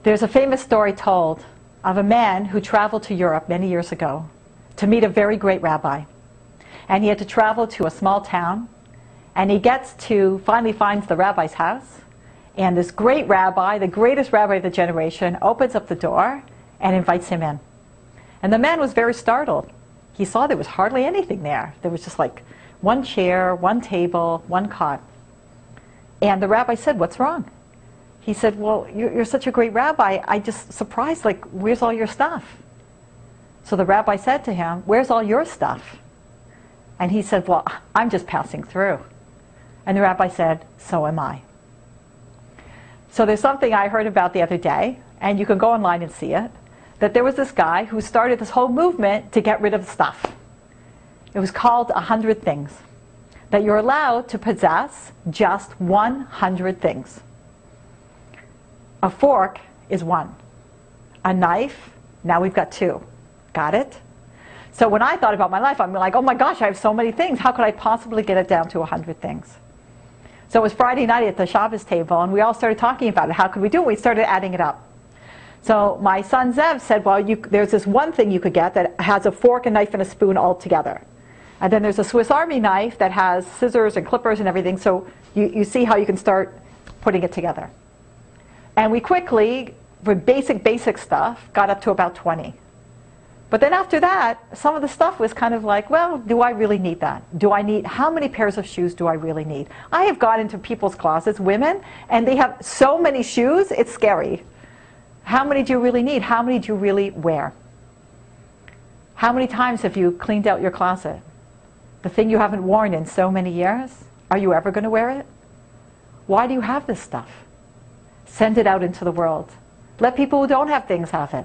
There's a famous story told of a man who traveled to Europe many years ago to meet a very great rabbi. And he had to travel to a small town, and he finally finds the rabbi's house, and this great rabbi, the greatest rabbi of the generation, opens up the door and invites him in. And the man was very startled. He saw there was hardly anything there. There was just like one chair, one table, one cot. And the rabbi said, "What's wrong?" He said, "Well, you're such a great rabbi. I just surprised, like, where's all your stuff?" So the rabbi said to him, "Where's all your stuff?" And he said, "Well, I'm just passing through." And the rabbi said, "So am I." So there's something I heard about the other day, and you can go online and see it, that there was this guy who started this whole movement to get rid of stuff. It was called 100 Things. That you're allowed to possess just 100 things. A fork is one. A knife, now we've got two. Got it? So when I thought about my life, I'm like, oh my gosh, I have so many things. How could I possibly get it down to 100 things? So it was Friday night at the Shabbos table, and we all started talking about it. How could we do it? We started adding it up. So my son Zev said, well, there's this one thing you could get that has a fork, a knife, and a spoon all together. And then there's a Swiss Army knife that has scissors and clippers and everything, so you see how you can start putting it together. And we quickly, for basic stuff, got up to about 20. But then after that, some of the stuff was kind of like, well, do I really need that? How many pairs of shoes do I really need? I have gone into people's closets, women, and they have so many shoes, it's scary. How many do you really need? How many do you really wear? How many times have you cleaned out your closet? The thing you haven't worn in so many years, are you ever going to wear it? Why do you have this stuff? Send it out into the world. Let people who don't have things have it.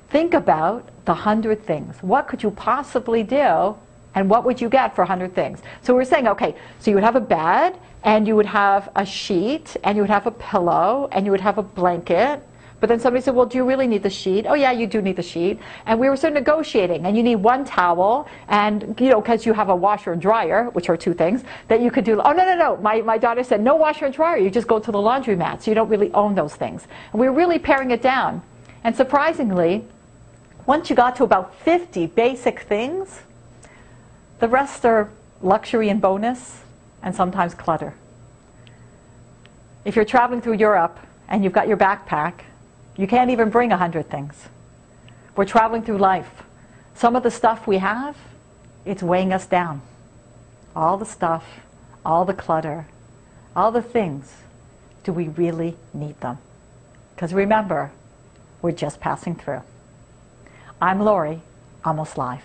Think about the 100 things. What could you possibly do, and what would you get for 100 things? So we're saying, okay, so you would have a bed, and you would have a sheet, and you would have a pillow, and you would have a blanket. But then somebody said, well, do you really need the sheet? Oh yeah, you do need the sheet. And we were sort of negotiating, and you need one towel, and because you have a washer and dryer, which are two things, that you could do. Oh no. My daughter said, no washer and dryer, you just go to the laundromat, so you don't really own those things. And we were really paring it down. And surprisingly, once you got to about 50 basic things, the rest are luxury and bonus, and sometimes clutter. If you're traveling through Europe, and you've got your backpack, you can't even bring 100 things. We're traveling through life. Some of the stuff we have, it's weighing us down. All the stuff, all the clutter, all the things, do we really need them? Because remember, we're just passing through. I'm Lori, Almost Live.